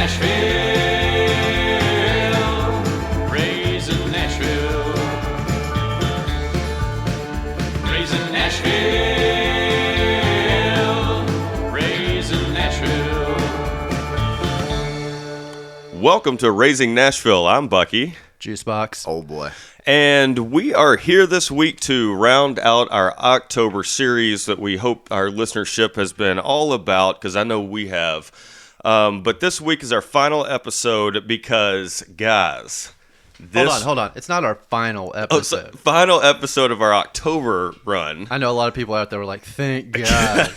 Nashville, raising Nashville, raising Nashville, raising Nashville. Welcome to Raising Nashville. I'm Bucky. Juicebox. Oh boy. And we are here this week to round out our October series that we hope our listenership has been all about, because I know we have. But this week is our final episode because, guys, Hold on. It's not our final episode. Final episode of our October run. I know a lot of people out there were like, thank God.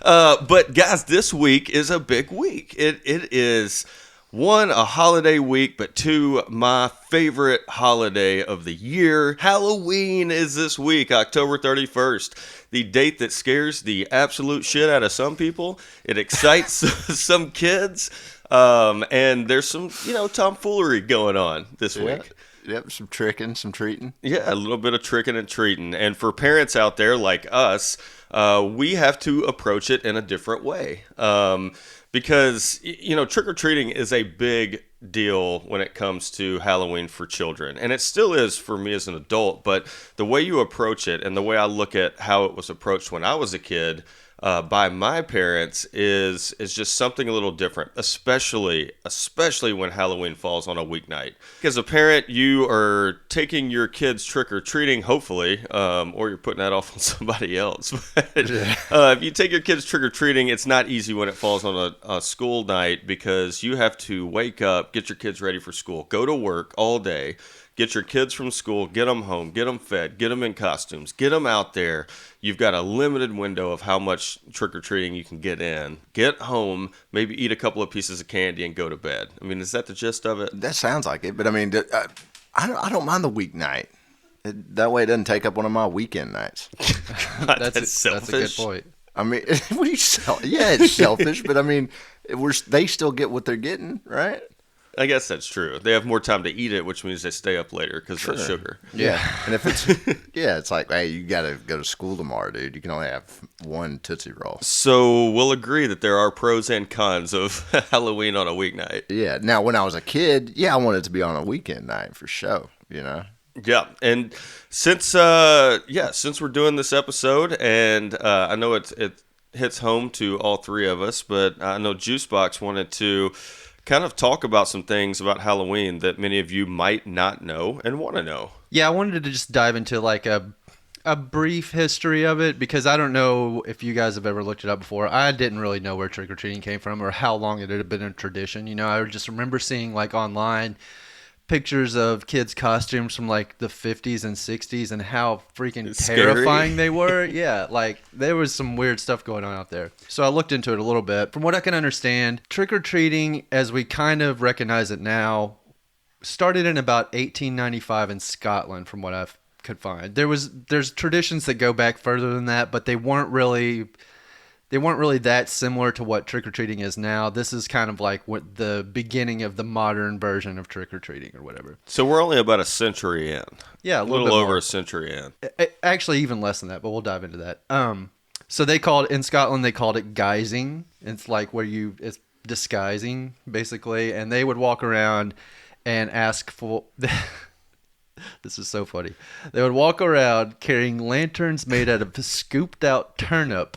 But, guys, this week is a big week. It is... one, a holiday week, but two, my favorite holiday of the year. Halloween is this week, October 31st. The date that scares the absolute shit out of some people. It excites some kids. And there's some, tomfoolery going on this week. Yep, some tricking, some treating. Yeah, a little bit of tricking and treating. And for parents out there like us, we have to approach it in a different way. Because, trick-or-treating is a big deal when it comes to Halloween for children. And it still is for me as an adult. But the way you approach it and the way I look at how it was approached when I was a kid by my parents is just something a little different, especially when Halloween falls on a weeknight. As a parent, you are taking your kids trick-or-treating, hopefully, or you're putting that off on somebody else. But, if you take your kids trick-or-treating, it's not easy when it falls on a school night, because you have to wake up, get your kids ready for school, go to work all day, get your kids from school, get them home, get them fed, get them in costumes, get them out there. You've got a limited window of how much trick-or-treating you can get in. Get home, maybe eat a couple of pieces of candy and go to bed. I mean, is that the gist of it? That sounds like it, but I mean, I don't mind the weeknight. That way it doesn't take up one of my weekend nights. That's selfish. That's a good point. I mean, what are you yeah, it's selfish, but I mean, they still get what they're getting, right? I guess that's true. They have more time to eat it, which means they stay up later because of the sugar. Yeah. And if it's, it's like, hey, you got to go to school tomorrow, dude. You can only have one Tootsie Roll. So we'll agree that there are pros and cons of Halloween on a weeknight. Yeah. Now, when I was a kid, I wanted it to be on a weekend night for sure, Yeah. And since we're doing this episode, and I know it hits home to all three of us, but I know Juicebox wanted to kind of talk about some things about Halloween that many of you might not know and want to know. Yeah, I wanted to just dive into like a brief history of it, because I don't know if you guys have ever looked it up before. I didn't really know where trick-or-treating came from or how long it had been a tradition. I just remember seeing like online pictures of kids' costumes from like the 50s and 60s and how freaking terrifying they were. Yeah, like there was some weird stuff going on out there. So I looked into it a little bit. From what I can understand, trick-or-treating, as we kind of recognize it now, started in about 1895 in Scotland, from what I could find. There's traditions that go back further than that, but they weren't really that similar to what trick-or-treating is now. This is kind of like what the beginning of the modern version of trick-or-treating or whatever. So we're only about a century in. Yeah, a little over a century in. Actually, even less than that, but we'll dive into that. So in Scotland, they called it guising. It's like it's disguising, basically. And they would walk around and ask for... This is so funny. They would walk around carrying lanterns made out of scooped out turnip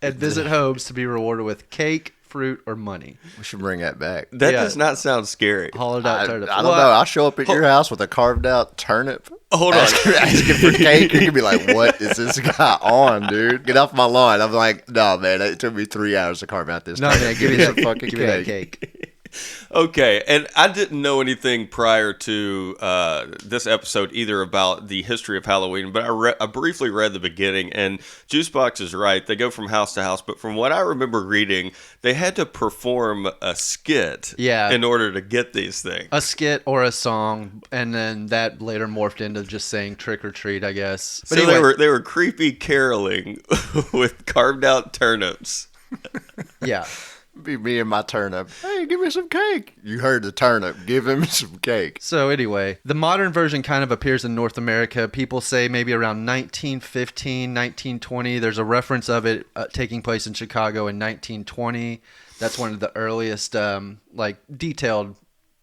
and visit homes to be rewarded with cake, fruit, or money. We should bring that back. That does not sound scary. Hollowed out turnip. I don't know. I'll show up at your house with a carved out turnip. Hold on. Asking for cake. You're going to be like, what is this guy on, dude? Get off my lawn. I'm like, no, man. It took me 3 hours to carve out this turnip. No, man. Give me that fucking cake. Okay, and I didn't know anything prior to this episode either about the history of Halloween, but I briefly read the beginning, and Juicebox is right. They go from house to house, but from what I remember reading, they had to perform a skit in order to get these things. A skit or a song, and then that later morphed into just saying trick or treat, I guess. But so anyway, they were creepy caroling with carved out turnips. Yeah. Be me and my turnip. Hey, give me some cake. You heard the turnip. Give him some cake. So anyway, the modern version kind of appears in North America. People say maybe around 1915, 1920. There's a reference of it taking place in Chicago in 1920. That's one of the earliest, like detailed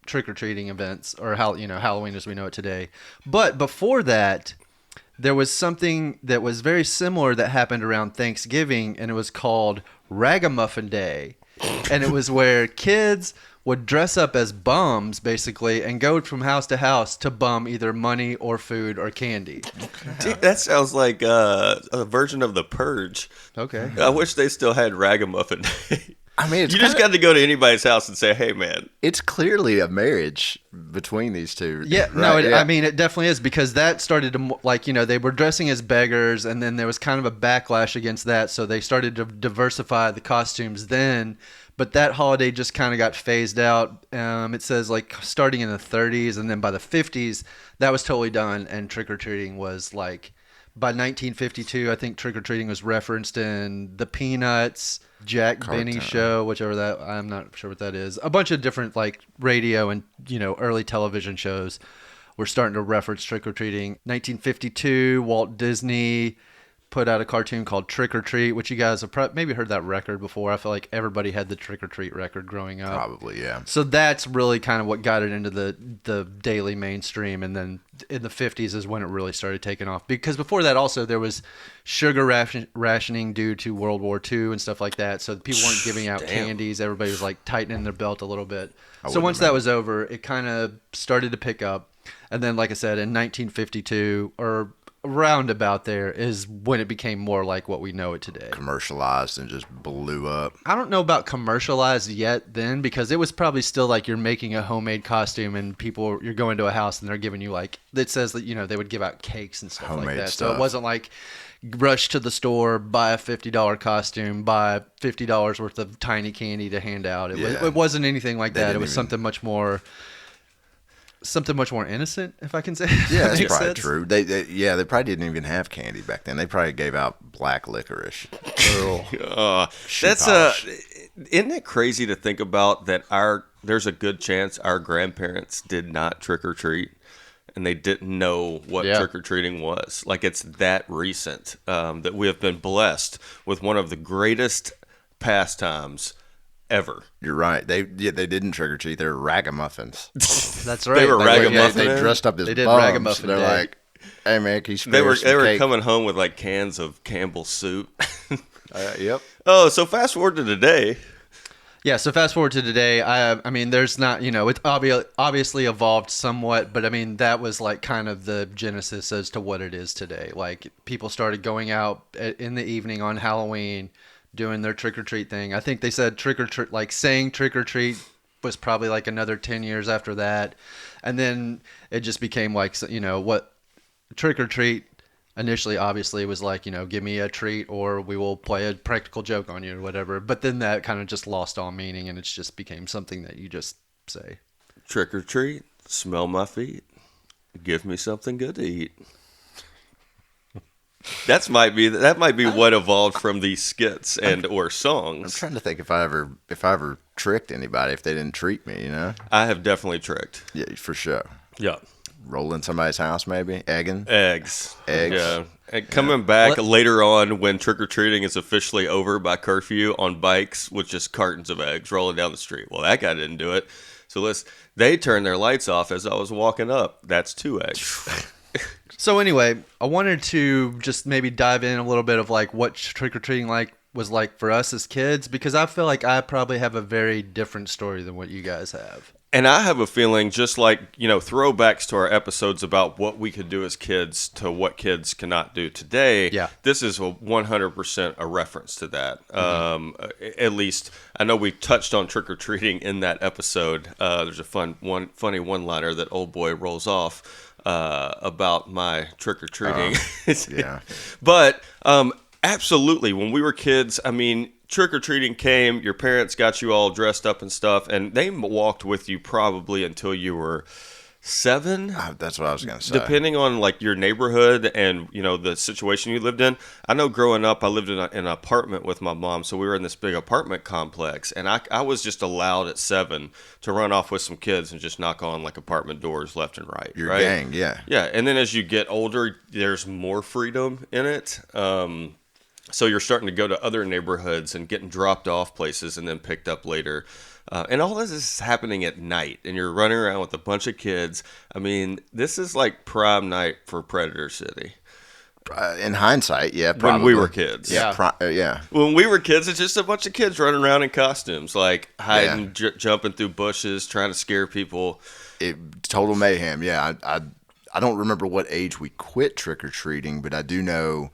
trick-or-treating events, or Halloween as we know it today. But before that, there was something that was very similar that happened around Thanksgiving, and it was called Ragamuffin Day. And it was where kids would dress up as bums, basically, and go from house to house to bum either money or food or candy. Dude, that sounds like a version of The Purge. Okay. I wish they still had Ragamuffin Day. I mean, You just got to go to anybody's house and say, hey, man. it's clearly a marriage between these two. Yeah, right? no, Yeah. I mean, it definitely is, because that started to, like, they were dressing as beggars, and then there was kind of a backlash against that, so they started to diversify the costumes then, but that holiday just kind of got phased out. It says, like, starting in the 30s, and then by the 50s, that was totally done, and trick-or-treating was, like, by 1952, I think trick-or-treating was referenced in The Peanuts, Jack Benny Show, whichever that, I'm not sure what that is. A bunch of different, like, radio and, early television shows were starting to reference trick-or-treating. 1952, Walt Disney put out a cartoon called Trick or Treat, which you guys have maybe heard that record before. I feel like everybody had the Trick or Treat record growing up. Probably, yeah. So that's really kind of what got it into the daily mainstream, and then in the 50s is when it really started taking off. Because before that also there was sugar rationing due to World War II and stuff like that, so people weren't giving out candies. Everybody was like tightening their belt a little bit. So once that was over, it kind of started to pick up. And then, like I said, in 1952, or around about there, is when it became more like what we know it today. Commercialized and just blew up. I don't know about commercialized yet then, because it was probably still like you're making a homemade costume and you're going to a house and they're giving you, like, it says that, they would give out cakes and stuff Homemade like that. So stuff. it wasn't like rush to the store, buy a $50 costume, buy $50 worth of tiny candy to hand out. It wasn't anything like that. It was something much more innocent, if I can say. Yeah, that's Makes probably sense. true. They probably didn't even have candy back then. They probably gave out black licorice. That's isn't it crazy to think about that there's a good chance our grandparents did not trick or treat, and they didn't know what trick or treating was. Like, it's that recent that we have been blessed with one of the greatest pastimes ever. You're right. They didn't trick or treat. They were ragamuffins. That's right. They were ragamuffin. They dressed up as They did bums. ragamuffin They're day. like, hey man, can you spare They were some cake? coming home with like cans of Campbell's soup. Yep. Oh, so fast forward to today. Yeah, so fast forward to today. I mean, there's not, it's obviously evolved somewhat, but I mean, that was like kind of the genesis as to what it is today. Like, people started going out in the evening on Halloween, doing their trick or treat thing. I think they said trick or treat, like saying trick or treat was probably like another 10 years after that. And then it just became like, what trick or treat initially obviously was like, give me a treat or we will play a practical joke on you or whatever. But then that kind of just lost all meaning, and it's just became something that you just say. Trick or treat, smell my feet, give me something good to eat. That might be what evolved from these skits and or I'm songs. trying to think if I ever tricked anybody if they didn't treat me, I have definitely tricked. Yeah, for sure. Yeah. Rolling somebody's house, maybe egging. Eggs. Eggs. Yeah. And coming back later on when trick-or-treating is officially over by curfew on bikes with just cartons of eggs rolling down the street. Well, that guy didn't do it. So they turned their lights off as I was walking up. That's 2 eggs. So anyway, I wanted to just maybe dive in a little bit of like what trick-or-treating was like for us as kids, because I feel like I probably have a very different story than what you guys have. And I have a feeling, just like, throwbacks to our episodes about what we could do as kids to what kids cannot do today. Yeah. This is 100% a reference to that. At least, I know we touched on trick-or-treating in that episode. There's a funny one-liner that old boy rolls off about my trick-or-treating. Yeah. But absolutely, when we were kids, I mean, trick-or-treating came, your parents got you all dressed up and stuff, and they walked with you probably until you were 7. That's what I was gonna say. Depending on like your neighborhood and the situation you lived in. I know growing up I lived in an apartment with my mom, so we were in this big apartment complex, and I was just allowed at 7 to run off with some kids and just knock on like apartment doors left and right. Your right? gang, yeah. Yeah, and then as you get older, there's more freedom in it. So you're starting to go to other neighborhoods and getting dropped off places and then picked up later. And all this is happening at night, and you're running around with a bunch of kids. I mean, this is like prime night for Predator City. In hindsight, yeah, probably. When we were kids. Yeah, yeah. When we were kids, it's just a bunch of kids running around in costumes, like hiding, jumping through bushes, trying to scare people. Total mayhem, yeah. I don't remember what age we quit trick-or-treating, but I do know,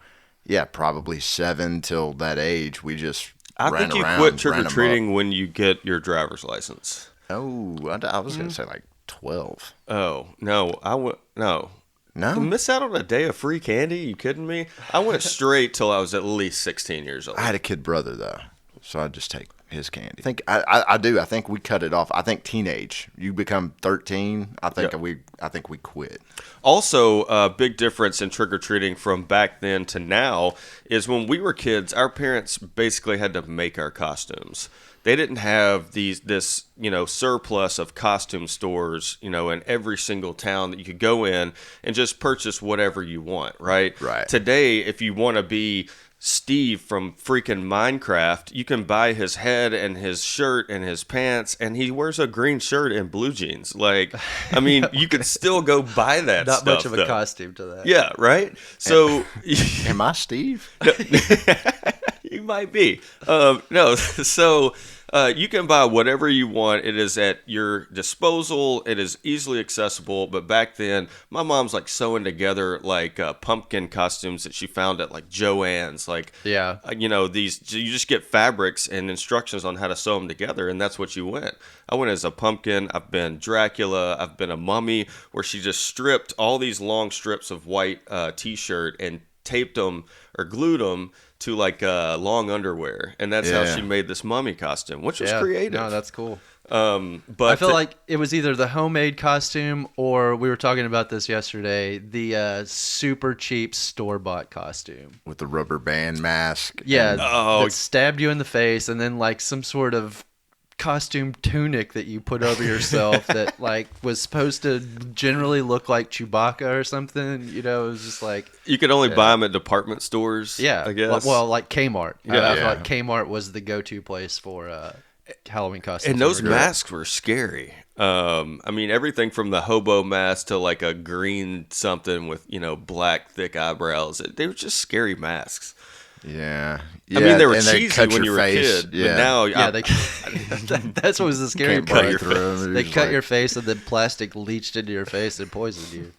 probably 7 till that age, we just I ran think you around, quit trick or ran treating when you get your driver's license. Oh, I was going to say like 12. Oh no, no. No? To miss out on a day of free candy? You kidding me? I went straight till I was at least 16 years old. I had a kid brother, though, so I'd just take his candy. I think I do. I think we cut it off. I think teenage. You become 13. I think we quit. Also, a big difference in trick-or-treating from back then to now is when we were kids, our parents basically had to make our costumes. They didn't have this surplus of costume stores, in every single town that you could go in and just purchase whatever you want, right? Right. Today, if you want to be Steve from freaking Minecraft, you can buy his head and his shirt and his pants, and he wears a green shirt and blue jeans. Like, I mean, you can still go buy that Not stuff. much of a costume to that. Yeah, right? So, Am I Steve? you might be. No, so you can buy whatever you want. It is at your disposal. It is easily accessible. But back then, my mom's like sewing together like pumpkin costumes that she found at like Joann's. Like, these you just get fabrics and instructions on how to sew them together, and that's what you went. I went as a pumpkin. I've been Dracula. I've been a mummy, where she just stripped all these long strips of white T-shirt and taped them or glued them to like long underwear, and that's how she made this mummy costume, which was creative. No, that's cool. But I feel like it was either the homemade costume, or we were talking about this yesterday, the super cheap store-bought costume With the rubber band mask. Yeah, that stabbed you in the face, and then like some sort of costume tunic that you put over yourself that like was supposed to generally look like Chewbacca or something. It was just like you could only buy them at department stores. Yeah, I guess. Well, like Kmart. I feel like Kmart was the go-to place for Halloween costumes. And those masks were scary. I mean, everything from the hobo mask to like a green something with black thick eyebrows. They were just scary masks. Yeah. I mean, they were cheesy when you were a kid, but now... that's what was the scary Can't part. cut your throat. They cut your face, and then plastic leached into your face and poisoned you.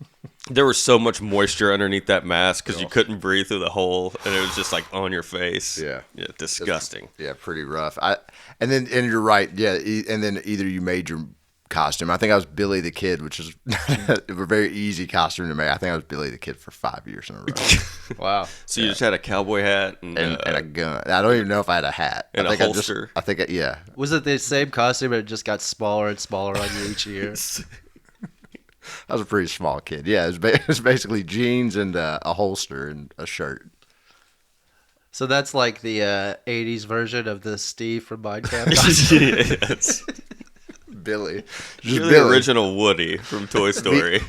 There was so much moisture underneath that mask because you couldn't breathe through the hole, and it was just like on your face. Yeah. Yeah, disgusting. Yeah, pretty rough. And you're right. Yeah, and then either you made your costume. I think I was Billy the Kid, which is a very easy costume to make. I think I was Billy the Kid for 5 years in a row. Wow. So you just had a cowboy hat and a gun. I don't even know if I had a hat. And I a think holster. Yeah. Was it the same costume, but it just got smaller and smaller on you each year? I was a pretty small kid. Yeah, it was basically jeans and a holster and a shirt. So that's like the 80s version of the Steve from Minecraft. Yes. Billy. You're the original Woody from Toy Story.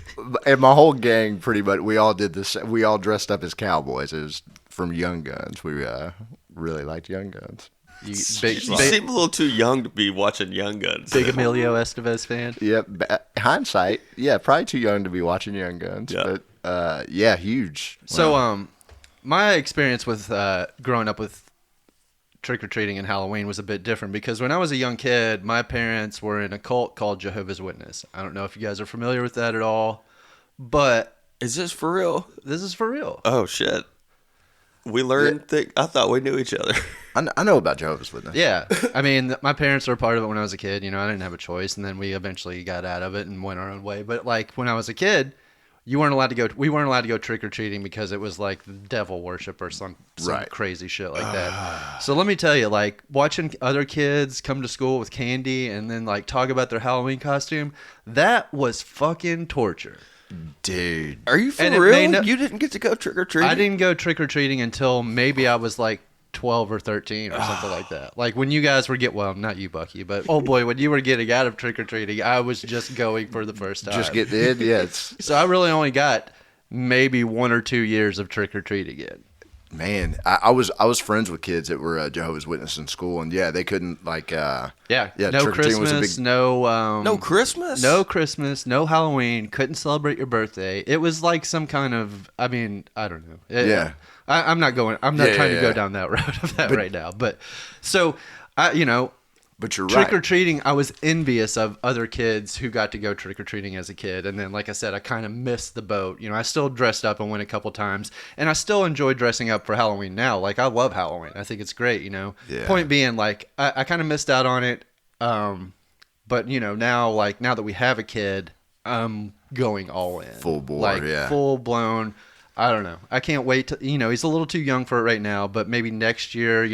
And my whole gang, pretty much, we all did this. We all dressed up as cowboys. It was from Young Guns. We really liked Young Guns. You seem a little too young to be watching Young Guns. Big Emilio Estevez fan. Yep. Hindsight, probably too young to be watching Young Guns. Yeah. But huge. So, my experience with growing up with trick-or-treating and Halloween was a bit different because when I was a young kid, my parents were in a cult called Jehovah's Witness. I don't know if you guys are familiar with that at all, but... Is this for real? This is for real. Oh, shit. We learned I thought we knew each other. I know about Jehovah's Witness. Yeah. I mean, my parents were part of it when I was a kid. I didn't have a choice, and then we eventually got out of it and went our own way. But, like, when I was a kid, you weren't allowed to go. We weren't allowed to go trick or treating because it was like devil worship or some Right. crazy shit like that. So let me tell you, like watching other kids come to school with candy and then like talk about their Halloween costume, that was fucking torture. Dude. Are you for And it real? may not- You didn't get to go trick or treating? I didn't go trick or treating until maybe I was like 12 or 13 or something like that. Like when you guys were well, not you, Bucky, but oh boy, when you were getting out of trick or treating, I was just going for the first time. Just get in? Yeah, it's... So I really only got maybe 1 or 2 years of trick or treating in. Man, I was friends with kids that were Jehovah's Witnesses in school, and yeah, they couldn't like Yeah, yeah, no trick-or-treating was a Christmas, big- No Christmas? no Christmas, no Halloween. Couldn't celebrate your birthday. It was like some kind of. I mean, I don't know. Yeah. I'm not going. I'm not Yeah, trying to yeah, go yeah. down that road of that right now. But so, But you're trick or right. treating, I was envious of other kids who got to go trick or treating as a kid, and then, like I said, I kind of missed the boat. I still dressed up and went a couple times, and I still enjoy dressing up for Halloween now. Like I love Halloween. I think it's great. Yeah. Point being, like I kind of missed out on it. But now, like now that we have a kid, I'm going all in, Full bore, like yeah. full blown. I don't know. I can't wait to. He's a little too young for it right now, but maybe next year,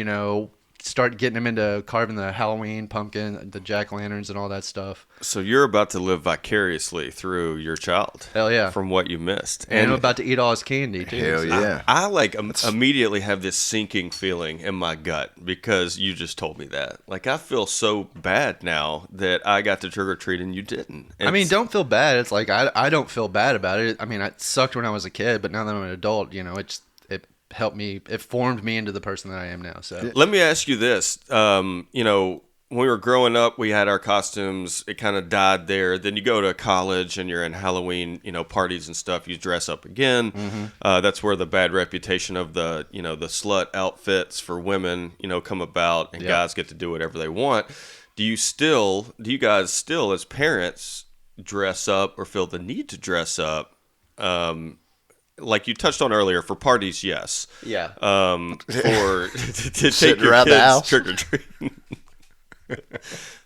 start getting him into carving the Halloween pumpkin, the jack-o'-lanterns, and all that stuff. So you're about to live vicariously through your child. Hell yeah. From what you missed. And I'm about to eat all his candy, too. Hell so- yeah. I like immediately have this sinking feeling in my gut because you just told me that. Like I feel so bad now that I got to trick or treat and you didn't. I mean, don't feel bad. It's like I don't feel bad about it. I mean, it sucked when I was a kid, but now that I'm an adult, it helped me. It formed me into the person that I am now. So Let me ask you this. When we were growing up, we had our costumes. It kind of died there. Then you go to college and you're in Halloween, parties and stuff. You dress up again. Mm-hmm. That's where the bad reputation of the slut outfits for women, come about, and Yeah. guys get to do whatever they want. Do you guys still, as parents, dress up or feel the need to dress up? Like you touched on earlier, for parties, yes. yeah. For to take Sitting your around the kids house? trick or treating.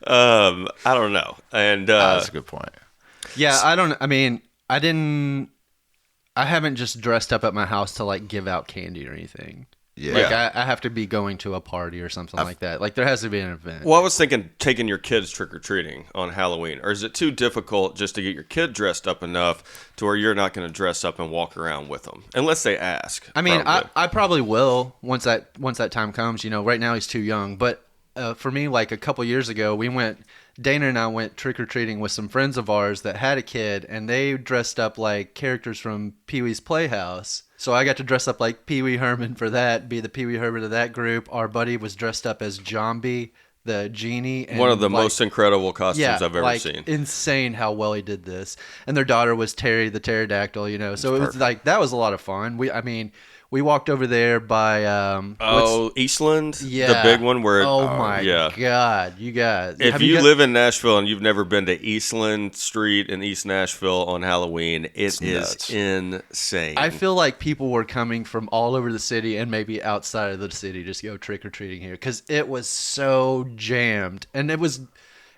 I don't know, and That's a good point. Yeah, I haven't just dressed up at my house to like give out candy or anything. Yeah. Like I have to be going to a party or something like that. Like there has to be an event. well, I was thinking taking your kids trick or treating on Halloween, or is it too difficult just to get your kid dressed up enough to where you're not going to dress up and walk around with them unless they ask? I mean, probably. I probably will once that time comes. Right now he's too young. But for me, like a couple years ago, Dana and I went trick-or-treating with some friends of ours that had a kid, and they dressed up like characters from Pee-wee's Playhouse. So I got to dress up like Pee-wee Herman for that, be the Pee-wee Herman of that group. Our buddy was dressed up as Zombie, the genie. And One of the like, most incredible costumes I've ever like, seen. Insane how well he did this. And their daughter was Terry the pterodactyl, So it was like, that was a lot of fun. We walked over there by Eastland, yeah, the big one where. Oh my yeah. God, you guys! If you live in Nashville and you've never been to Eastland Street in East Nashville on Halloween, it is nuts. insane. I feel like people were coming from all over the city and maybe outside of the city just go trick or treating here because it was so jammed, and it was at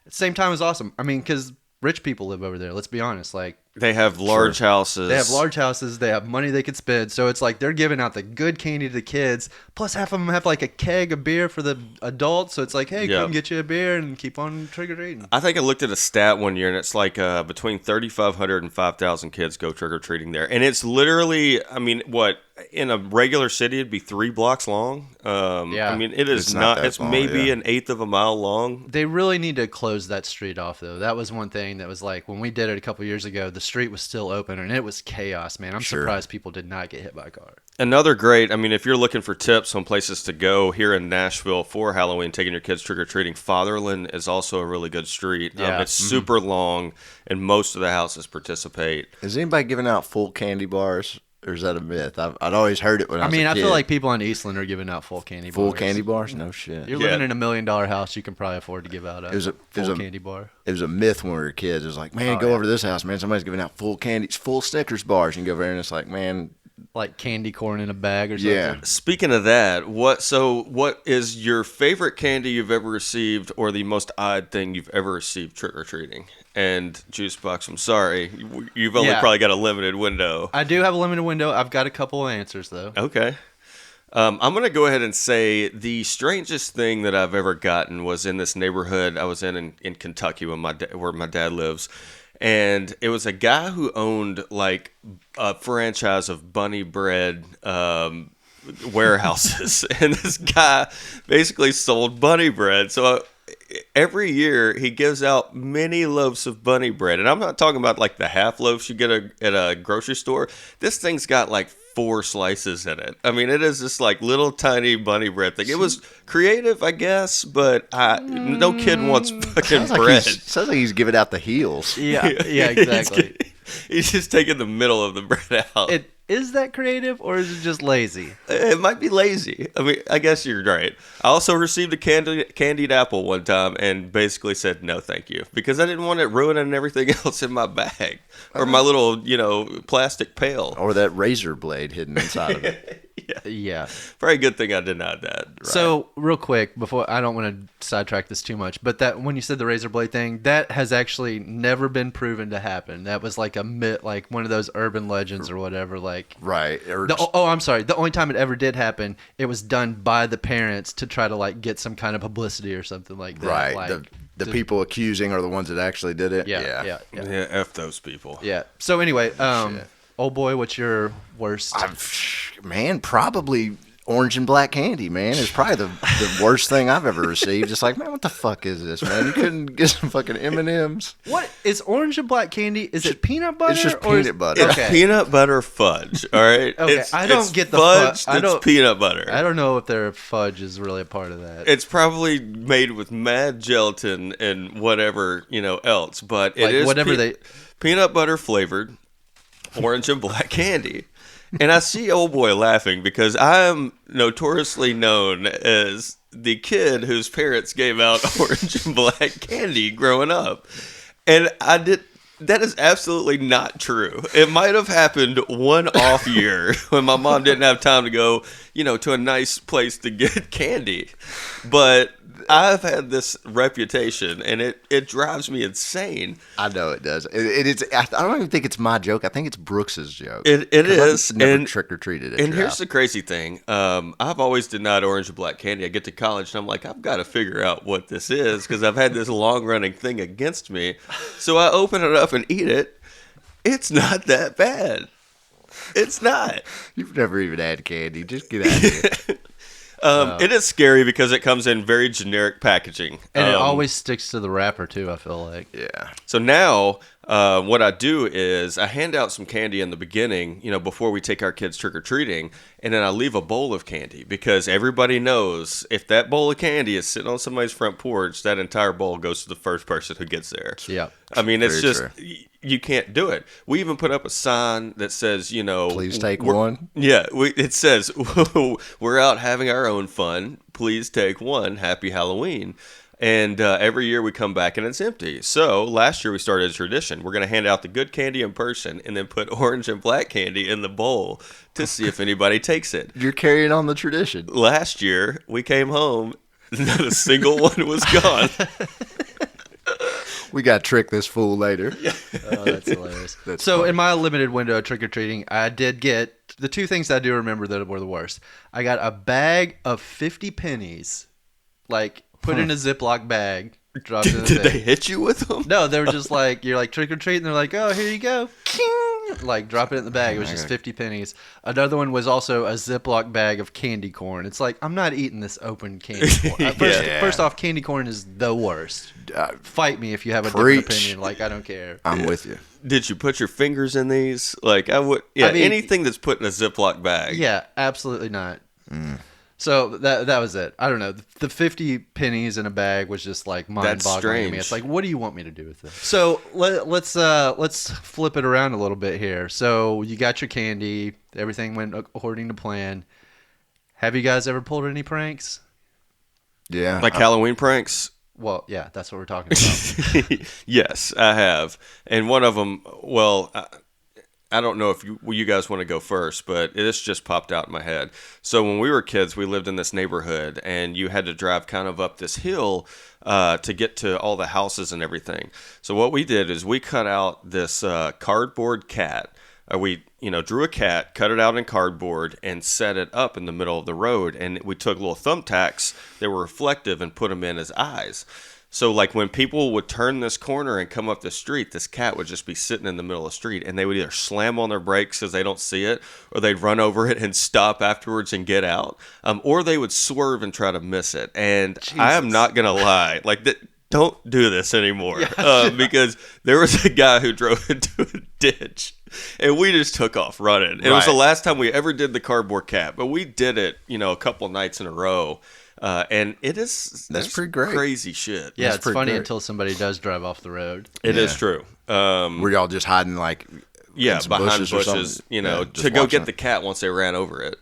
the same time it was awesome. I mean, because rich people live over there. Let's be honest, like. They have large houses. They have large houses. They have money they could spend. So it's like they're giving out the good candy to the kids. Plus, half of them have like a keg of beer for the adults. So it's like, hey, Yeah. come get you a beer and keep on trick or treating. I think I looked at a stat one year, and it's like between 3,500 and 5,000 kids go trick or treating there, and it's literally, I mean, what in a regular city it'd be 3 blocks long. Yeah. I mean, it is It's not not. that It's long, maybe yeah. an eighth of a mile long. They really need to close that street off, though. That was one thing that was like when we did it a couple years ago. The street was still open, and it was chaos, man. I'm Sure. surprised people did not get hit by a car. Another great, I mean, if you're looking for tips on places to go here in Nashville for Halloween, taking your kids trick-or-treating, Fatherland is also a really good street. Yeah. It's super long, and most of the houses participate. Is anybody giving out full candy bars, or is that a myth? I'd always heard it when I was a kid. I feel like people in Eastland are giving out full candy bars. full candy bars. No shit. You're Yeah. living in $1 million house, you can probably afford to give out a full candy bar. It was a myth when we were kids. It was like, man, go over to this house, man. Somebody's giving out full candy, full Snickers bars. You can go over there and it's like, man, like candy corn in a bag or something. Yeah. Speaking of that, what is your favorite candy you've ever received, or the most odd thing you've ever received trick or treating? And Juicebox, I'm sorry, you've only Yeah. probably got a limited window. I do have a limited window. I've got a couple of answers though. Okay. I'm going to go ahead and say the strangest thing that I've ever gotten was in this neighborhood I was in Kentucky where my dad lives. And it was a guy who owned like a franchise of bunny bread warehouses. And this guy basically sold bunny bread. So every year he gives out many loaves of bunny bread. And I'm not talking about like the half loaves you get at a grocery store. This thing's got like 4 slices in it. I mean, it is this like little tiny bunny bread thing. It was creative, I guess, but no kid wants fucking bread. Sounds like he's giving out the heels. Yeah, yeah, exactly. He's just taking the middle of the bread out. Is that creative or is it just lazy? It might be lazy. I mean, I guess you're right. I also received a candied apple one time and basically said no, thank you, because I didn't want it ruining everything else in my bag or my little, plastic pail. Or that razor blade hidden inside of it. Yeah. Very good thing I denied that. Right. So real quick, before I don't want to sidetrack this too much, but that when you said the razor blade thing, that has actually never been proven to happen. That was like a myth, like one of those urban legends or whatever. Like Right. I'm sorry. The only time it ever did happen, it was done by the parents to try to like get some kind of publicity or something like that. Right. Like, The people accusing are the ones that actually did it. yeah. F those people. Yeah. So anyway, old boy, what's your worst? Man, probably orange and black candy, man. It's probably the worst thing I've ever received. It's like, man, what the fuck is this, man? You couldn't get some fucking M&Ms? What is orange and black candy? Is it peanut butter? It's just or peanut butter. It's peanut butter fudge, all right? Okay, I don't get the fudge. I It's don't- peanut butter. I don't know if their fudge is really a part of that. It's probably made with mad gelatin and whatever else, but it Like is whatever peanut butter flavored orange and black candy. And I see old boy laughing because I am notoriously known as the kid whose parents gave out orange and black candy growing up, and that is absolutely not true. It might have happened one off year when my mom didn't have time to go, to a nice place to get candy. But I've had this reputation, and it drives me insane. I know it does. I don't even think it's my joke. I think it's Brooks's joke. It is. I've never And trick-or-treated at And your here's house. the crazy thing. I've always denied orange and black candy. I get to college and I'm like, I've got to figure out what this is because I've had this long running thing against me. So I open it up and eat it. It's not that bad. It's not. You've never even had candy. Just get out of here. It is scary because it comes in very generic packaging. And it always sticks to the wrapper too, I feel like. Yeah. So now, what I do is I hand out some candy in the beginning, before we take our kids trick-or-treating, and then I leave a bowl of candy because everybody knows if that bowl of candy is sitting on somebody's front porch, that entire bowl goes to the first person who gets there. Yeah. I mean, it's Very just, true. you can't do it. We even put up a sign that says, Please take we're- one. Yeah, it says, we're out having our own fun. Please take one. Happy Halloween. And every year we come back and it's empty. So last year we started a tradition. We're going to hand out the good candy in person and then put orange and black candy in the bowl to see if anybody takes it. You're carrying on the tradition. Last year we came home, not a single one was gone. We got to trick this fool later. Oh, that's hilarious. That's So funny. in my limited window of trick-or-treating, I did get the two things I do remember that were the worst. I got a bag of 50 pennies, like put in a Ziploc bag, dropped in the Did they thing. hit you with them? No, they were just like, you're like trick-or-treat, and they're like, oh, here you go. King! Like, drop it in the bag. It was just 50 pennies. Another one was also a Ziploc bag of candy corn. It's like, I'm not eating this open candy corn. First off, candy corn is the worst. Fight me if you have a different Preach. opinion. Like, I don't care. I'm with you. Did you put your fingers in these? Like I would. Yeah, I mean- anything that's put in a Ziploc bag. Yeah, absolutely not. So that was it. I don't know. The 50 pennies in a bag was just like mind-boggling to strange. me. It's like, what do you want me to do with this? So let's flip it around a little bit here. So you got your candy. Everything went according to plan. Have you guys ever pulled any pranks? Yeah. Like Halloween pranks. Well, yeah, that's what we're talking about. Yes, I have. And one of them, well, I don't know if you guys want to go first, but this just popped out in my head. So when we were kids, we lived in this neighborhood, and you had to drive kind of up this hill to get to all the houses and everything. So what we did is we cut out this cardboard cat. We drew a cat, cut it out in cardboard, and set it up in the middle of the road. And we took little thumbtacks that were reflective and put them in as eyes. So, like, when people would turn this corner and come up the street, this cat would just be sitting in the middle of the street, and they would either slam on their brakes because they don't see it, or they'd run over it and stop afterwards and get out, or they would swerve and try to miss it. And I am not going to lie, like, don't do this anymore, because there was a guy who drove into a ditch, and we just took off running. It was the last time we ever did the cardboard cat, but we did it, a couple nights in a row. And that's pretty great. Crazy shit. Yeah, That's it's pretty funny great. until somebody does drive off the road. It is true. Were y'all just hiding like in some Behind bushes, or bushes, something? to Just go watching get it. the cat once they ran over it.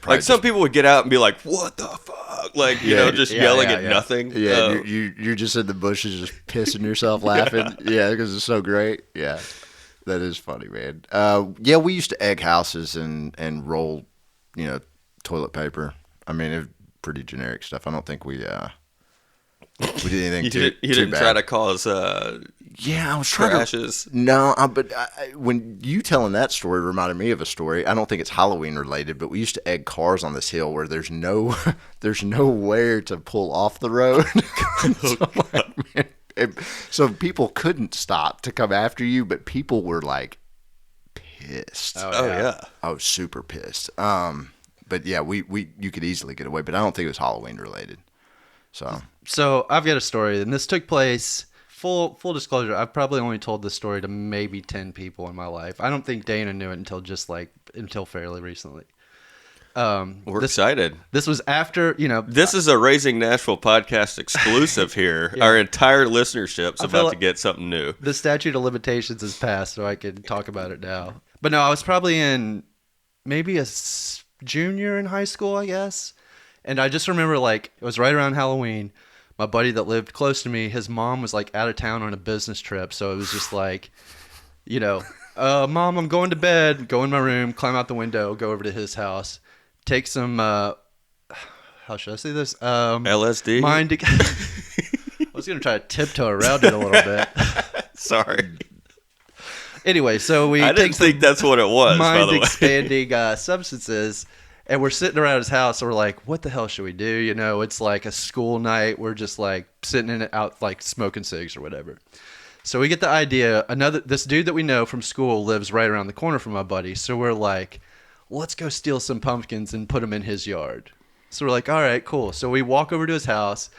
Probably Like some people would get out and be like, "What the fuck?" Like just yelling at nothing. Yeah, you're just in the bushes, just pissing yourself laughing. Yeah, because it's so great. Yeah, that is funny, man. Yeah, we used to egg houses and roll, toilet paper. I mean, it pretty generic stuff. I don't think we did anything You too didn't bad. try to cause Yeah, I was trying crashes. No, but when you telling that story reminded me of a story. I don't think it's Halloween related, but we used to egg cars on this hill where there's nowhere to pull off the road. So people couldn't stop to come after you, but people were like pissed. Oh yeah. I was super pissed. But yeah, you could easily get away, but I don't think it was Halloween related. So I've got a story, and this took place. Full disclosure, I've probably only told this story to maybe 10 people in my life. I don't think Dana knew it until fairly recently. We're excited. This was after, This is a Raising Nashville podcast exclusive here. Yeah. Our entire listenership's I feel about to like get something new. the statute of limitations has passed, so I can talk about it now. But no, I was probably in maybe a junior in high school, I guess. And I just remember, it was right around Halloween. My buddy that lived close to me, his mom was, out of town on a business trip. So it was just Mom, I'm going to bed. Go in my room, climb out the window, go over to his house, take some, how should I say this? LSD? I was going to try to tiptoe around it a little bit. Sorry. Anyway, so we I didn't think that's what it was, by the way. mind-expanding substances, and we're sitting around his house, and we're like, what the hell should we do? It's like a school night. We're just, sitting in it out, smoking cigs or whatever. So we get the idea. This dude that we know from school lives right around the corner from my buddy. So we're like, let's go steal some pumpkins and put them in his yard. So we're like, all right, cool. So we walk over to his house,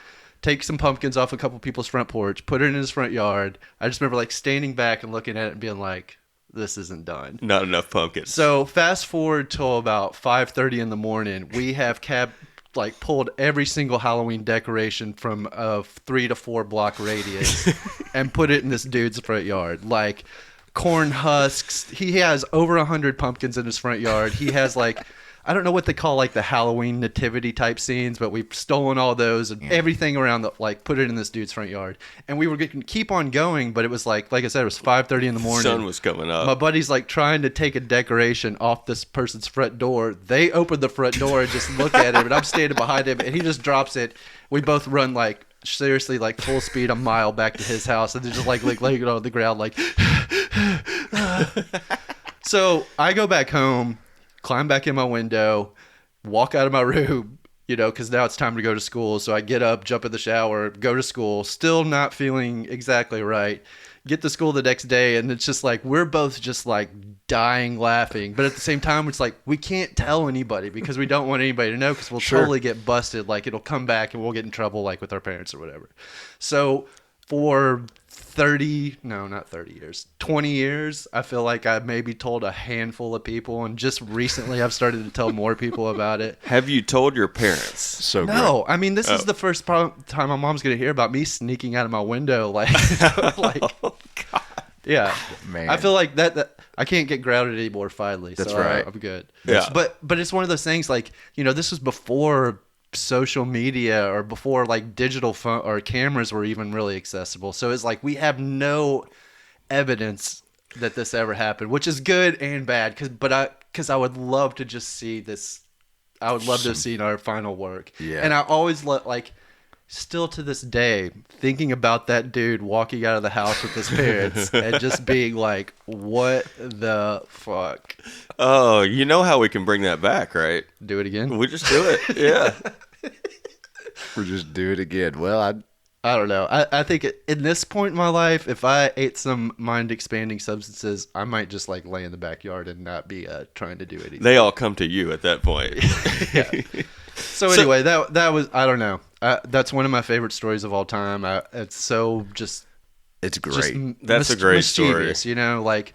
take some pumpkins off a couple people's front porch, put it in his front yard. I just remember standing back and looking at it and being like, this isn't done. Not enough pumpkins. So fast forward till about 5:30 in the morning, we have pulled every single Halloween decoration from a 3 to 4 block radius and put it in this dude's front yard. Corn husks. He has over 100 pumpkins in his front yard. He has I don't know what they call the Halloween nativity type scenes, but we've stolen all those and everything around put it in this dude's front yard. And we were going to keep on going, but it was like I said, it was 5:30 in the morning. Sun was coming up. My buddy's trying to take a decoration off this person's front door. They open the front door and just look at him, and I'm standing behind him, and he just drops it. We both run seriously full speed a mile back to his house, and they're just laying it on the ground So I go back home, climb back in my window, walk out of my room, because now it's time to go to school. So I get up, jump in the shower, go to school, still not feeling exactly right. Get to school the next day, and it's just we're both just dying laughing. But at the same time, it's we can't tell anybody because we don't want anybody to know because we'll totally get busted. It'll come back and we'll get in trouble with our parents or whatever. So for 20 years, I feel like I maybe told a handful of people, and just recently I've started to tell more people about it. Have you told your parents? So No, I mean, this is the first time my mom's going to hear about me sneaking out of my window. Oh, God. Yeah. Man. I feel like that I can't get grounded anymore finally. That's so right. I'm good. Yeah. But it's one of those things this was before social media or before digital phone or cameras were even really accessible. So it's we have no evidence that this ever happened, which is good and bad. Because I would love to just see this. I would love to have seen our final work. Yeah. And I always still to this day, thinking about that dude walking out of the house with his parents and just being like, what the fuck? Oh, you know how we can bring that back, right? Do it again? We just do it. Yeah. We'll just do it again. Well, I don't know. I think in this point in my life, if I ate some mind-expanding substances, I might just lay in the backyard and not be trying to do anything. They all come to you at that point. So anyway, that was, I don't know. That's one of my favorite stories of all time. It's so just it's great. That's a great story. Mischievous,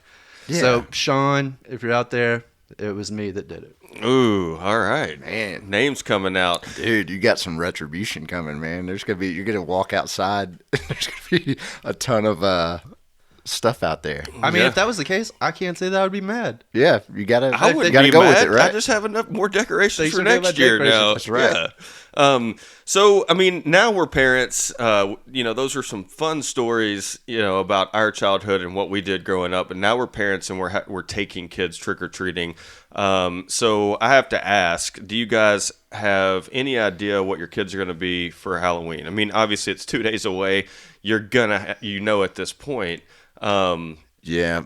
So Sean, if you're out there, it was me that did it. Ooh, all right. Man. Names coming out. Dude, you got some retribution coming, man. You're gonna walk outside. There's gonna be a ton of stuff out there. I mean, if that was the case, I can't say that I would be mad. Yeah, you gotta. I wouldn't gotta be go mad. with it, right? I just have enough more decorations Thanks for for giving next my year decorations. now. That's right. Yeah. So I mean, now we're parents. Those are some fun stories, about our childhood and what we did growing up. And now we're parents, and we're taking kids trick or treating. So I have to ask: do you guys have any idea what your kids are going to be for Halloween? I mean, obviously it's 2 days away. You're gonna, at this point. Yeah,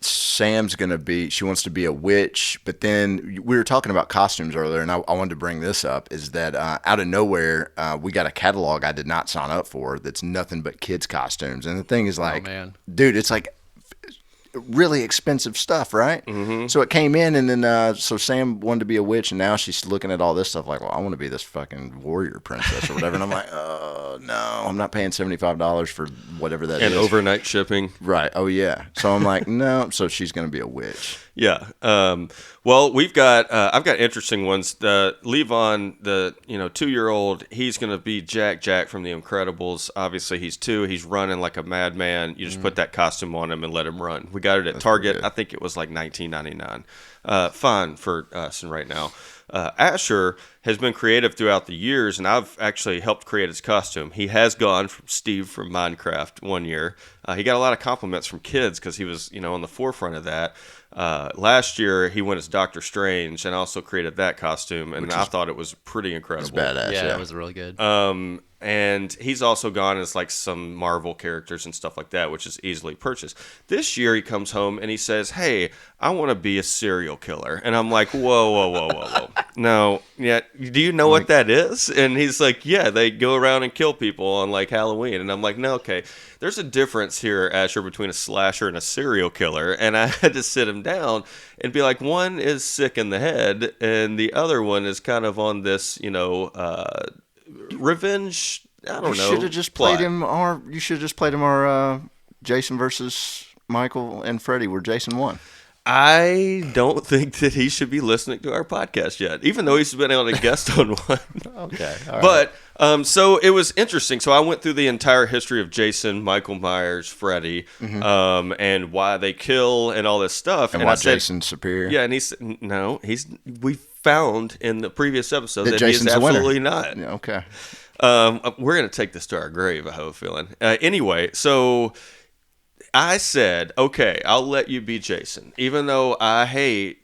Sam's gonna be. She wants to be a witch, but then we were talking about costumes earlier, and I wanted to bring this up. Is that out of nowhere, we got a catalog I did not sign up for. That's nothing but kids' costumes, and the thing is man. dude, it's like really expensive stuff, right? Mm-hmm. So it came in, and then so Sam wanted to be a witch, and now she's looking at all this stuff like, well, I want to be this fucking warrior princess or whatever. And I'm like, oh no, I'm not paying $75 for whatever that is. And overnight shipping. Right. Oh yeah. So I'm like, no. So she's gonna be a witch. Yeah. Well, I've got interesting ones. Levon, the 2-year-old, he's gonna be Jack from The Incredibles. Obviously, he's 2. He's running like a madman. You just put that costume on him and let him run. We got it at Target. I think it was like $19.99. Fine for us right now. Asher has been creative throughout the years, and I've actually helped create his costume. He has gone from Steve from Minecraft one year. He got a lot of compliments from kids because he was, on the forefront of that. Last year, he went as Doctor Strange and also created that costume, and I thought it was pretty incredible. It's badass. Yeah, it was really good. And he's also gone as like some Marvel characters and stuff like that, which is easily purchased. This year he comes home and he says, hey, I want to be a serial killer. And I'm like, whoa. No, yeah, do you know what that is? And he's like, yeah, they go around and kill people on like Halloween. And I'm like, no, okay. There's a difference here, Asher, between a slasher and a serial killer. And I had to sit him down and be like, one is sick in the head and the other one is kind of on this, revenge. I don't know. You should have just played him. You should have just played him. Our Jason versus Michael and Freddy, where Jason won. I don't think that he should be listening to our podcast yet, even though he's been on a guest on one. Okay, all right. But so it was interesting. So I went through the entire history of Jason, Michael Myers, Freddy, and why they kill and all this stuff. And why I said, Jason's superior. Yeah, and he said, no, we found in the previous episode that Jason's he is absolutely not. Yeah, okay. We're going to take this to our grave, I have a feeling. Anyway, so I said, okay, I'll let you be Jason, even though I hate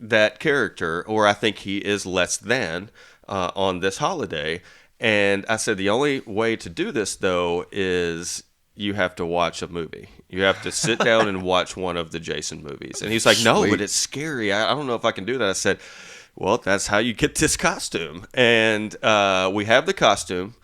that character, or I think he is less than on this holiday. And I said, the only way to do this, though, is you have to watch a movie. You have to sit down and watch one of the Jason movies. And he's like, no, but it's scary. I don't know if I can do that. I said, well, that's how you get this costume. And we have the costume.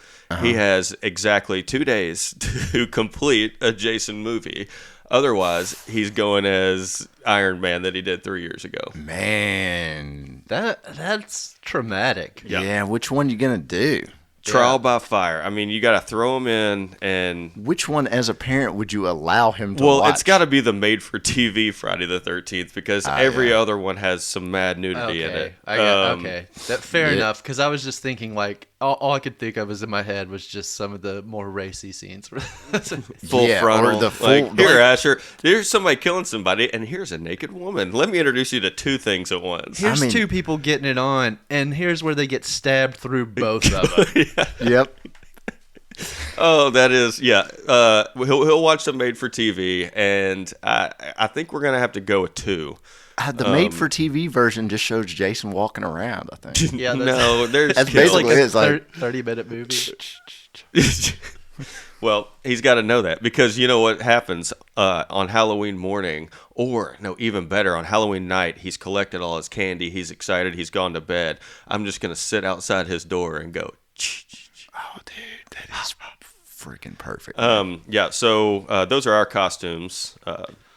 He has exactly 2 days to complete a Jason movie. Otherwise, he's going as Iron Man that he did 3 years ago. Man, that's traumatic. Yeah, which one you gonna do? Trial by fire. I mean, you got to throw him in, and which one, as a parent, would you allow him to watch? Well, it's got to be the made-for-TV Friday the 13th because every other one has some mad nudity in it. Okay, fair enough. Because I was just thinking, like, all I could think of is in my head was just some of the more racy scenes. Full frontal. Or the full, here, Asher, here's somebody killing somebody, and here's a naked woman. Let me introduce you to two things at once. Here's two people getting it on, and here's where they get stabbed through both of them. Yep. Oh, that is, yeah. He'll watch some made for TV, and I think we're gonna have to go with 2. The made-for-TV version just shows Jason walking around, I think. Yeah, No, there's That's kills. basically like a it's like 30-minute movie. Well, he's got to know that because you know what happens on Halloween morning, or no, even better, on Halloween night. He's collected all his candy. He's excited. He's gone to bed. I'm just gonna sit outside his door and go. oh, dude, that is freaking perfect. Yeah. So those are our costumes.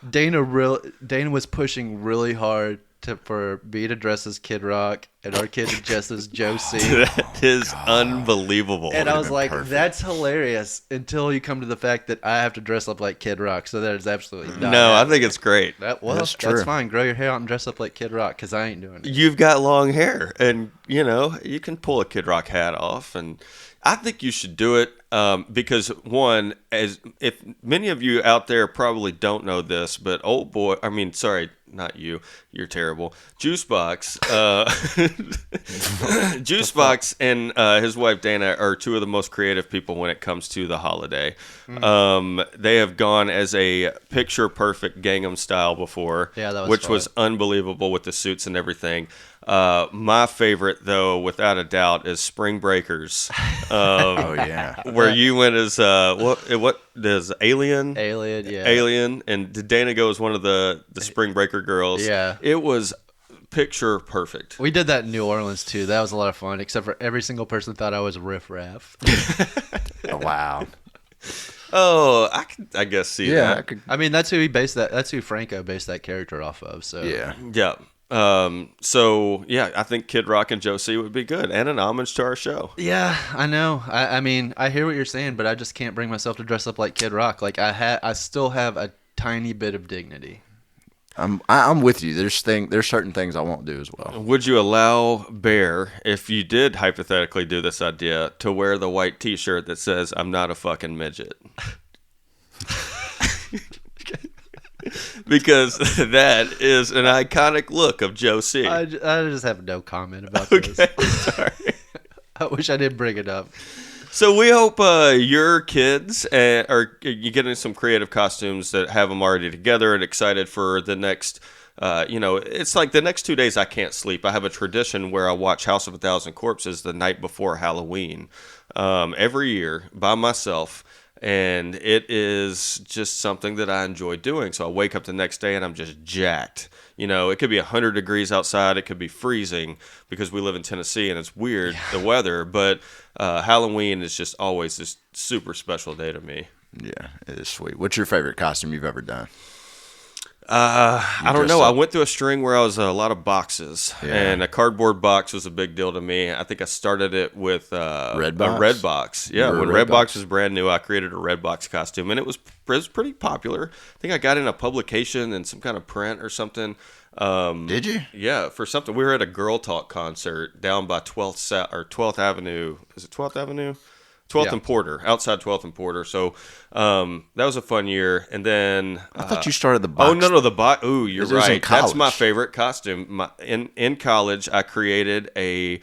Dana was pushing really hard for me to dress as Kid Rock and our kid to dress as Joe C. That is unbelievable. And I was been like, perfect. that's hilarious until you come to the fact that I have to dress up like Kid Rock. So that is absolutely not No, I happening. think it's great. That's true. That's fine. Grow your hair out and dress up like Kid Rock because I ain't doing it. You've got long hair, and you can pull a Kid Rock hat off, and I think you should do it because one, as if many of you out there probably don't know this, but not you, you're terrible. Juicebox, Juicebox, and his wife Dana are 2 of the most creative people when it comes to the holiday. They have gone as a picture perfect Gangnam Style before, Yeah, that was which fun. was unbelievable with the suits and everything. My favorite, though, without a doubt, is Spring Breakers. oh, yeah. Where you went as what does Alien? Alien, yeah. Alien, and Dana go as one of the Spring Breaker girls. Yeah. It was picture perfect. We did that in New Orleans too. That was a lot of fun, except for every single person thought I was Riff Raff. Oh, wow. Oh, I guess see Yeah, I that. could. I mean, that's who Franco based that character off of. So Yeah. Yeah. So yeah, I think Kid Rock and Joe C would be good, and an homage to our show. Yeah, I know. I mean, I hear what you're saying, but I just can't bring myself to dress up like Kid Rock. Like I still have a tiny bit of dignity. I'm with you. There's certain things I won't do as well. Would you allow Bear, if you did hypothetically do this idea, to wear the white T-shirt that says "I'm not a fucking midget"? Because that is an iconic look of Joe C. I just have no comment about this. Okay, sorry. I wish I didn't bring it up. So we hope your kids are getting some creative costumes that have them already together and excited for the next. It's like the next 2 days I can't sleep. I have a tradition where I watch House of a Thousand Corpses the night before Halloween every year by myself. And it is just something that I enjoy doing. So I wake up the next day and I'm just jacked. It could be 100 degrees outside. It could be freezing because we live in Tennessee and it's weird, the weather. But Halloween is just always this super special day to me. Yeah, it is sweet. What's your favorite costume you've ever done? I don't dressed know. I up? went through a string where I was a lot of boxes, Yeah. and a cardboard box was a big deal to me. I think I started it with Red a box? red box. Yeah, You were when a red red box box? was brand new, I created a red box costume, and it was pretty popular. I think I got in a publication and some kind of print or something. Did you? Yeah, for something. We were at a Girl Talk concert down by 12th Avenue. Is it 12th Avenue? 12th Yeah. and Porter, outside 12th and Porter. So that was a fun year. And then I thought you started the box. Oh no, the box. Ooh, you're This was in right. That's my college. favorite costume. In college, I created a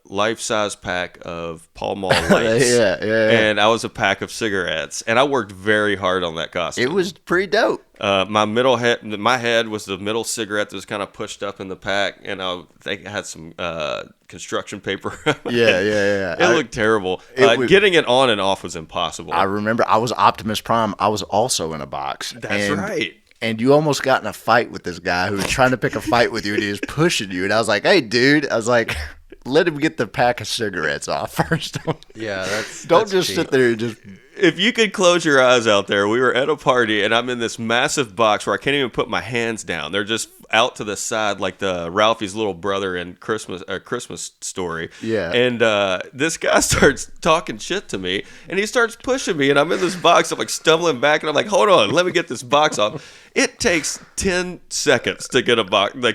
life-size pack of Pall Mall lights. Yeah. And I was a pack of cigarettes, and I worked very hard on that costume. It was pretty dope. My head was the middle cigarette that was kind of pushed up in the pack, and I think I had some construction paper. Yeah. It looked terrible. was- Getting it on and off was impossible. I remember I was Optimus Prime. I was also in a box. That's right. And you almost got in a fight with this guy who was trying to pick a fight with you, and he was pushing you. And I was like, "Hey, dude!" I was like, "Let him get the pack of cigarettes off first. Yeah, Don't that's just cheap. sit there and just." If you could close your eyes out there, we were at a party and I'm in this massive box where I can't even put my hands down. They're just out to the side like the Ralphie's little brother in Christmas Story. Yeah. And this guy starts talking shit to me and he starts pushing me and I'm in this box. I'm like stumbling back and I'm like, hold on, let me get this box off. It takes 10 seconds to get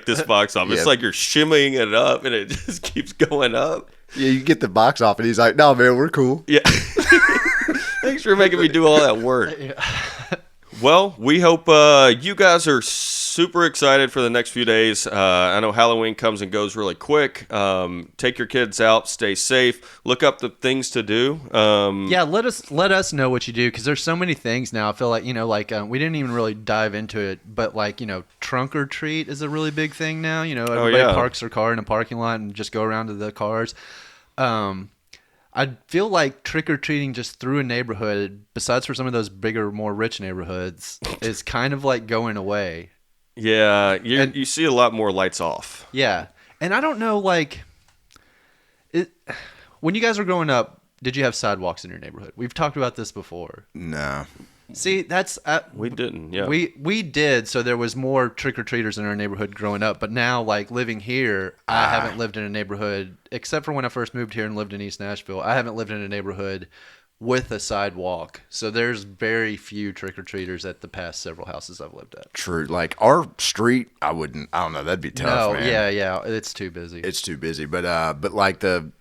this box off. It's Yeah. like you're shimmying it up and it just keeps going up. Yeah, you get the box off, and he's like, "No, man, we're cool." Yeah. Thanks for making me do all that work. Well, we hope you guys are super excited for the next few days. I know Halloween comes and goes really quick. Take your kids out, stay safe, look up the things to do. Yeah, let us know what you do, because there's so many things now. I feel like, we didn't even really dive into it, but trunk or treat is a really big thing now. Everybody parks their car in a parking lot and just go around to the cars. I feel like trick-or-treating just through a neighborhood, besides for some of those bigger, more rich neighborhoods, is kind of like going away. Yeah, you see a lot more lights off. Yeah. And I don't know, when you guys were growing up, did you have sidewalks in your neighborhood? We've talked about this before. No. See, that's... we didn't, yeah. We did, so there was more trick-or-treaters in our neighborhood growing up. But now, living here, I haven't lived in a neighborhood, except for when I first moved here and lived in East Nashville, I haven't lived in a neighborhood with a sidewalk. So there's very few trick-or-treaters at the past several houses I've lived at. True. Like, our street, I don't know, that'd be tough, man. Yeah, it's too busy. It's too busy. But like the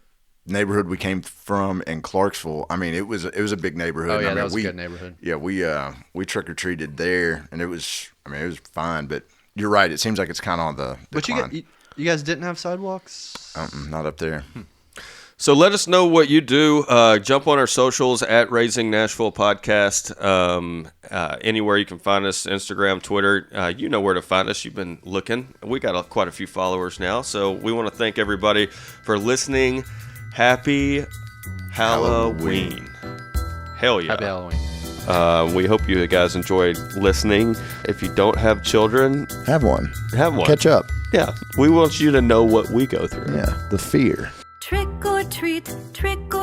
neighborhood we came from in Clarksville, I mean, it was a big neighborhood. Oh yeah, I mean, that was a good neighborhood. Yeah, we trick or treated there, and it was fine. But you're right, it seems like it's kind of on the decline. But you guys didn't have sidewalks? Not up there. So let us know what you do. Jump on our socials at Raising Nashville Podcast. Anywhere you can find us, Instagram, Twitter. You know where to find us. You've been looking. We got quite a few followers now. So we want to thank everybody for listening. Happy Halloween. Hell yeah. Happy Halloween. We hope you guys enjoyed listening. If you don't have children, Have one. Catch up. Yeah. We want you to know what we go through. Yeah, the fear. Trick or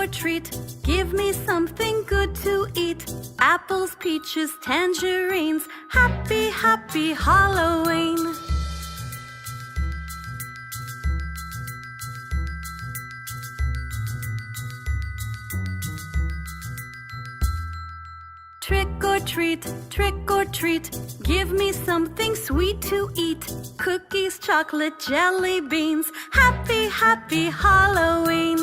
treat, give me something good to eat. Apples, peaches, tangerines, happy, happy Halloween. Trick or treat, give me something sweet to eat. Cookies, chocolate, jelly beans, happy, happy Halloween.